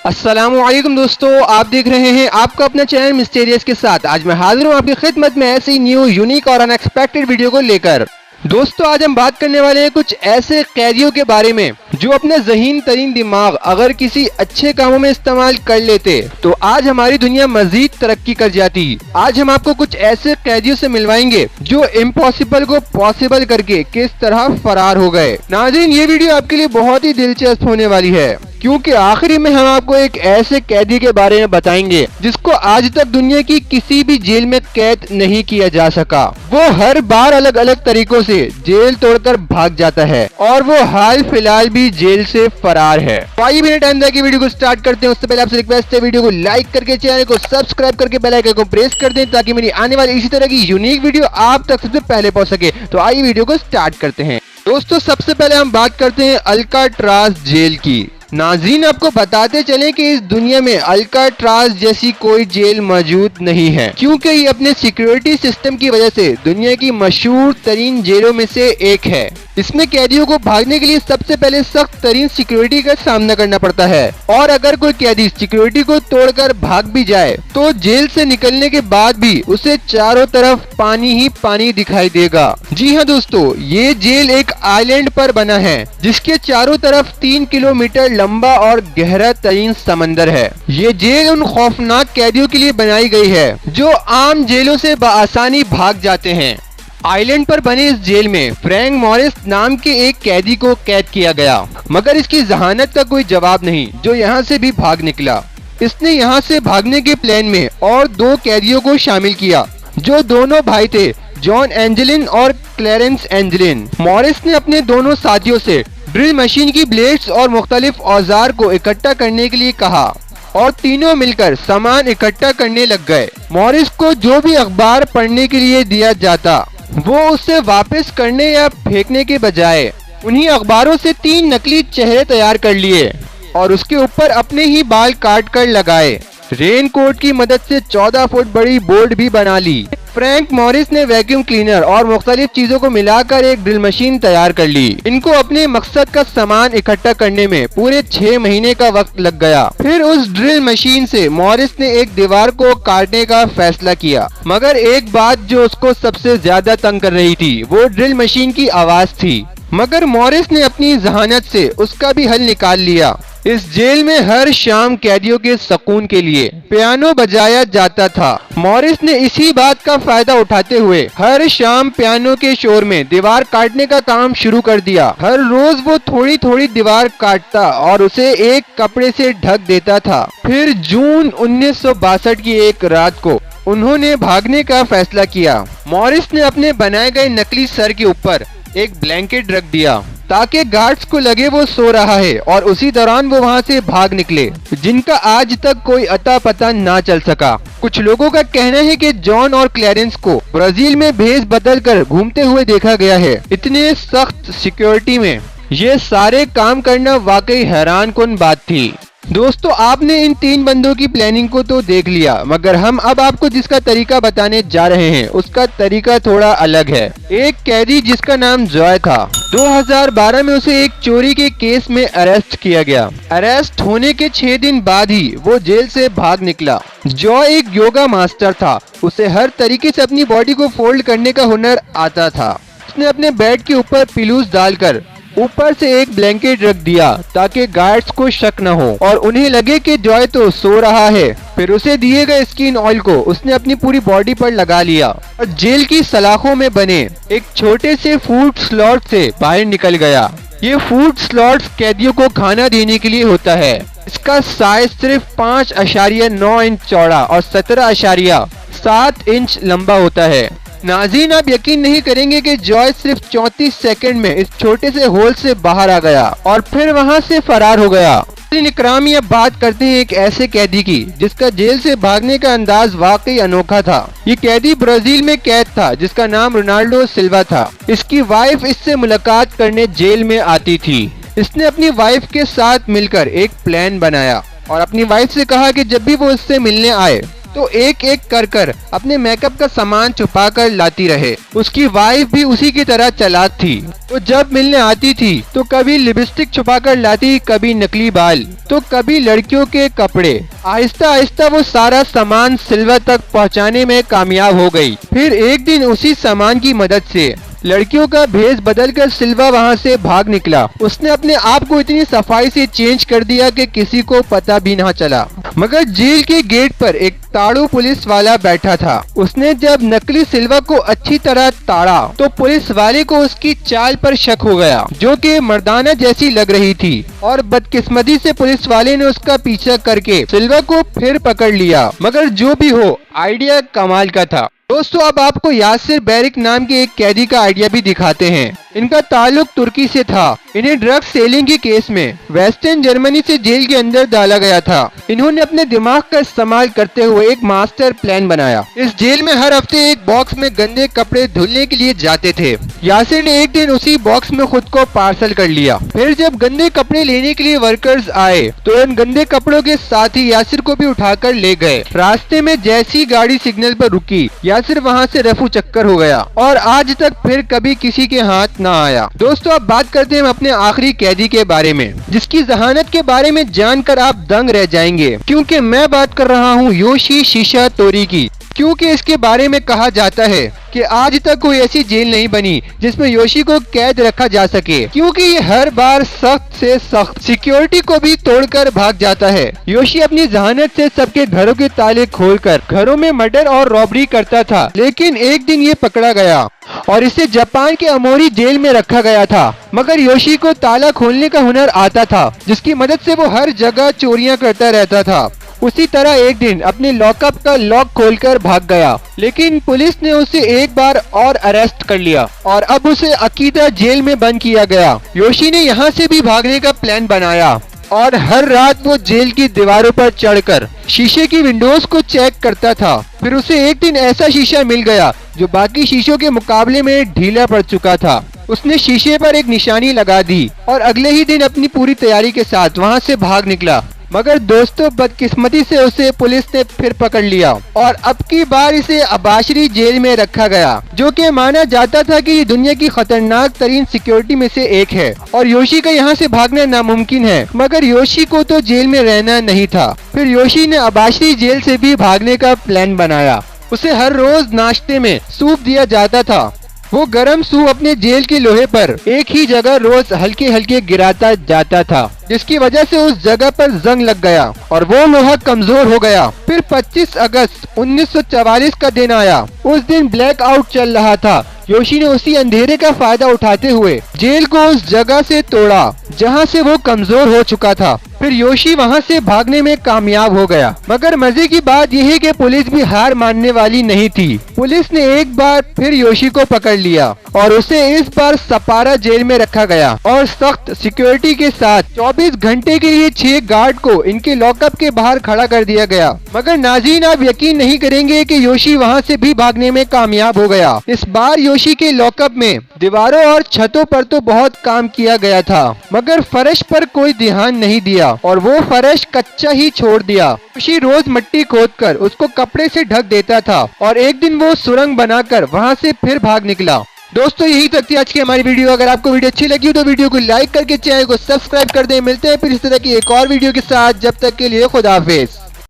अस्सलामुअलैकुम दोस्तों, आप देख रहे हैं आपका अपना चैनल मिस्टीरियस के साथ। आज मैं हाजिर हूँ आपकी खिदमत में ऐसी न्यू यूनिक और अनएक्सपेक्टेड वीडियो को लेकर। दोस्तों, आज हम बात करने वाले हैं कुछ ऐसे कैदियों के बारे में जो अपना ज़हीन तरीन दिमाग अगर किसी अच्छे कामों में इस्तेमाल कर लेते तो आज हमारी दुनिया मजीद तरक्की कर जाती। आज हम आपको कुछ ऐसे कैदियों से मिलवाएंगे जो इम्पॉसिबल को पॉसिबल करके किस तरह फरार हो गए। नाज़रीन, ये वीडियो आपके लिए बहुत ही दिलचस्प होने वाली है क्योंकि आखिरी में हम आपको एक ऐसे कैदी के बारे में बताएंगे जिसको आज तक दुनिया की किसी भी जेल में कैद नहीं किया जा सका। वो हर बार अलग अलग तरीकों से जेल तोड़कर भाग जाता है और वो हाल फिलहाल भी जेल से फरार है। तो आइए बिना टाइम दिए वीडियो को स्टार्ट करते हैं। उससे पहले आपसे रिक्वेस्ट है, वीडियो को लाइक करके चैनल को सब्सक्राइब करके बेल आइकन को प्रेस कर दें ताकि मेरी आने वाली इसी तरह की यूनिक वीडियो आप तक सबसे पहले पहुंच सके। तो आइए वीडियो को स्टार्ट करते हैं। दोस्तों, सबसे पहले हम बात करते हैं अल्काट्राज जेल की। नाज़रीन, आपको बताते चलें कि इस दुनिया में अल्काट्राज जैसी कोई जेल मौजूद नहीं है क्योंकि ये अपने सिक्योरिटी सिस्टम की वजह से दुनिया की मशहूर तरीन जेलों में से एक है। इसमें कैदियों को भागने के लिए सबसे पहले सख्त तरीन सिक्योरिटी का सामना करना पड़ता है और अगर कोई कैदी सिक्योरिटी को तोड़कर भाग भी जाए तो जेल से निकलने के बाद भी उसे चारों तरफ पानी ही पानी दिखाई देगा। जी हाँ दोस्तों, ये जेल एक आइलैंड पर बना है जिसके चारों तरफ 3 किलोमीटर लंबा और गहरा तरीन समंदर है। ये जेल उन खौफनाक कैदियों के लिए बनाई गई है जो आम जेलों से बआसानी भाग जाते हैं। आइलैंड पर बने इस जेल में फ्रैंक मॉरिस नाम के एक कैदी को कैद किया गया, मगर इसकी जहानत का कोई जवाब नहीं जो यहाँ से भी भाग निकला। इसने यहाँ से भागने के प्लान में और 2 कैदियों को शामिल किया जो दोनों भाई थे, जॉन एंजेलिन और क्लेरेंस एंजेलिन। मॉरिस ने अपने दोनों साथियों से ड्रिल मशीन की ब्लेड्स और मुख्तलिफ औजार को इकट्ठा करने के लिए कहा और तीनों मिलकर सामान इकट्ठा करने लग गए। मॉरिस को जो भी अखबार पढ़ने के लिए दिया जाता वो उसे वापस करने या फेंकने के बजाय उन्हीं अखबारों से 3 नकली चेहरे तैयार कर लिए और उसके ऊपर अपने ही बाल काट कर लगाए। रेन कोट की मदद से 14 फुट बड़ी बोर्ड भी बना ली। फ्रैंक मॉरिस ने वैक्यूम क्लीनर और मुख्तलिफ चीजों को मिलाकर एक ड्रिल मशीन तैयार कर ली। इनको अपने मकसद का सामान इकट्ठा करने में पूरे 6 महीने का वक्त लग गया। फिर उस ड्रिल मशीन से मॉरिस ने एक दीवार को काटने का फैसला किया, मगर एक बात जो उसको सबसे ज्यादा तंग कर रही थी वो ड्रिल मशीन की आवाज थी। मगर मॉरिस ने अपनी जहानत से उसका भी हल निकाल लिया। इस जेल में हर शाम कैदियों के सुकून के लिए पियानो बजाया जाता था। मॉरिस ने इसी बात का फायदा उठाते हुए हर शाम पियानो के शोर में दीवार काटने का काम शुरू कर दिया। हर रोज वो थोड़ी थोड़ी दीवार काटता और उसे एक कपड़े से ढक देता था। फिर जून 1962 की एक रात को उन्होंने भागने का फैसला किया। मॉरिस ने अपने बनाए गए नकली सर के ऊपर एक ब्लैंकेट रख दिया ताकि गार्ड्स को लगे वो सो रहा है और उसी दौरान वो वहाँ से भाग निकले, जिनका आज तक कोई अता पता ना चल सका। कुछ लोगों का कहना है कि जॉन और क्लेरेंस को ब्राजील में भेस बदल कर घूमते हुए देखा गया है। इतने सख्त सिक्योरिटी में ये सारे काम करना वाकई हैरानकुन बात थी। दोस्तों, आपने इन 3 बंदों की प्लानिंग को तो देख लिया, मगर हम अब आपको जिसका तरीका बताने जा रहे हैं उसका तरीका थोड़ा अलग है। एक कैदी जिसका नाम जॉय था, 2012 में उसे एक चोरी के केस में अरेस्ट किया गया। अरेस्ट होने के 6 दिन बाद ही वो जेल से भाग निकला। जॉय एक योगा मास्टर था, उसे हर तरीके से अपनी बॉडी को फोल्ड करने का हुनर आता था। उसने अपने बेड के ऊपर पिलूस डालकर ऊपर से एक ब्लैंकेट रख दिया ताकि गार्ड्स को शक न हो और उन्हें लगे कि जॉय तो सो रहा है। फिर उसे दिए गए स्किन ऑयल को उसने अपनी पूरी बॉडी पर लगा लिया और जेल की सलाखों में बने एक छोटे से फूड स्लॉट से बाहर निकल गया। ये फूड स्लॉट कैदियों को खाना देने के लिए होता है। इसका साइज सिर्फ 5.9 इंच चौड़ा और 17.7 इंच लंबा होता है। नाज़रीन, आप यकीन नहीं करेंगे कि जॉय सिर्फ 34 सेकंड में इस छोटे से होल से बाहर आ गया और फिर वहां से फरार हो गया। इकराम, ये बात करते हैं एक ऐसे कैदी की जिसका जेल से भागने का अंदाज वाकई अनोखा था। ये कैदी ब्राजील में कैद था जिसका नाम रोनाल्डो सिल्वा था। इसकी वाइफ इससे मुलाकात करने जेल में आती थी। इसने अपनी वाइफ के साथ मिलकर एक प्लान बनाया और अपनी वाइफ से कहा कि जब भी वो इससे मिलने आए तो एक एक कर अपने मेकअप का सामान छुपा कर लाती रहे। उसकी वाइफ भी उसी की तरह चालाक थी। तो जब मिलने आती थी तो कभी लिपस्टिक छुपा कर लाती, कभी नकली बाल, तो कभी लड़कियों के कपड़े। आहिस्ता आहिस्ता वो सारा सामान सिल्वा तक पहुंचाने में कामयाब हो गई। फिर एक दिन उसी सामान की मदद से लड़कियों का भेष बदलकर सिल्वा वहां से भाग निकला। उसने अपने आप को इतनी सफाई से चेंज कर दिया कि किसी को पता भी ना चला। मगर जेल के गेट पर एक ताड़ू पुलिस वाला बैठा था। उसने जब नकली सिल्वा को अच्छी तरह ताड़ा तो पुलिस वाले को उसकी चाल पर शक हो गया, जो कि मर्दाना जैसी लग रही थी। और बदकिस्मती से पुलिस वाले ने उसका पीछा करके सिल्वा को फिर पकड़ लिया। मगर जो भी हो, आइडिया कमाल का था। दोस्तों, अब आपको यासिर बैरिक नाम के एक कैदी का आइडिया भी दिखाते हैं। इनका ताल्लुक तुर्की से था। इन्हें ड्रग्स सेलिंग के केस में वेस्टर्न जर्मनी से जेल के अंदर डाला गया था। इन्होंने अपने दिमाग का इस्तेमाल करते हुए एक मास्टर प्लान बनाया। इस जेल में हर हफ्ते एक बॉक्स में गंदे कपड़े धुलने के लिए जाते थे। यासिर ने एक दिन उसी बॉक्स में खुद को पार्सल कर लिया। फिर जब गंदे कपड़े लेने के लिए वर्कर्स आए तो इन गंदे कपड़ों के साथ ही यासिर को भी उठाकर ले गए। रास्ते में जैसी गाड़ी सिग्नल पर रुकी, यासिर वहाँ से रफू चक्कर हो गया और आज तक फिर कभी किसी के हाथ ना आया। दोस्तों, अब बात करते हैं अपने आखिरी कैदी के बारे में, जिसकी जहानत के बारे में जानकर आप दंग रह जाएंगे, क्योंकि मैं बात कर रहा हूँ योशी शिशा तोरी की। क्योंकि इसके बारे में कहा जाता है कि आज तक कोई ऐसी जेल नहीं बनी जिसमें योशी को कैद रखा जा सके, क्योंकि ये हर बार सख्त से सख्त सिक्योरिटी को भी तोड़कर भाग जाता है। योशी अपनी जहानत से सबके घरों के ताले खोलकर घरों में मर्डर और रॉबरी करता था, लेकिन एक दिन ये पकड़ा गया और इसे जापान के अमोरी जेल में रखा गया था। मगर योशी को ताला खोलने का हुनर आता था, जिसकी मदद से वो हर जगह चोरियां करता रहता था। उसी तरह एक दिन अपने लॉकअप का लॉक खोलकर भाग गया, लेकिन पुलिस ने उसे एक बार और अरेस्ट कर लिया और अब उसे अकीदा जेल में बंद किया गया। योशी ने यहाँ से भी भागने का प्लान बनाया और हर रात वो जेल की दीवारों पर चढ़कर शीशे की विंडोज को चेक करता था। फिर उसे एक दिन ऐसा शीशा मिल गया जो बाकी शीशों के मुकाबले में ढीला पड़ चुका था। उसने शीशे पर एक निशानी लगा दी और अगले ही दिन अपनी पूरी तैयारी के साथ वहाँ से भाग निकला। मगर दोस्तों, बदकिस्मती से उसे पुलिस ने फिर पकड़ लिया और अब की बार इसे अबाशरी जेल में रखा गया, जो कि माना जाता था कि ये दुनिया की खतरनाक तरीन सिक्योरिटी में से एक है और योशी का यहाँ से भागना नामुमकिन है। मगर योशी को तो जेल में रहना नहीं था। फिर योशी ने अबाशरी जेल से भी भागने का प्लान बनाया। उसे हर रोज नाश्ते में सूप दिया जाता था। वो गरम सूप अपने जेल के लोहे पर एक ही जगह रोज हल्के हल्के गिराता जाता था, जिसकी वजह से उस जगह पर जंग लग गया और वो लोहा कमजोर हो गया। फिर 25 अगस्त 1944 का दिन आया। उस दिन ब्लैक आउट चल रहा था। योशी ने उसी अंधेरे का फायदा उठाते हुए जेल को उस जगह से तोड़ा जहां से वो कमजोर हो चुका था। फिर योशी वहां से भागने में कामयाब हो गया। मगर मजे की बात यह है कि पुलिस भी हार मानने वाली नहीं थी। पुलिस ने एक बार फिर योशी को पकड़ लिया और उसे इस बार सपारा जेल में रखा गया और सख्त सिक्योरिटी के साथ 24 घंटे के लिए 6 गार्ड को इनके लॉकअप के बाहर खड़ा कर दिया गया। मगर नाज़रीन, आप यकीन नहीं करेंगे कि योशी वहां से भी भागने में कामयाब हो गया। इस बार योशी के लॉकअप में दीवारों और छतों पर तो बहुत काम किया गया था, मगर फर्श पर कोई ध्यान नहीं दिया और वो फर्श कच्चा ही छोड़ दिया। योशी रोज मिट्टी खोदकर उसको कपड़े से ढक देता था और एक दिन वो सुरंग बनाकर वहां से फिर भाग निकला। दोस्तों, यही तक थी आज की हमारी वीडियो। अगर आपको वीडियो अच्छी लगी हो तो वीडियो को लाइक करके चैनल को सब्सक्राइब कर दें। मिलते हैं फिर इस तरह की एक और वीडियो के साथ। जब तक के लिए खुदा हाफिज।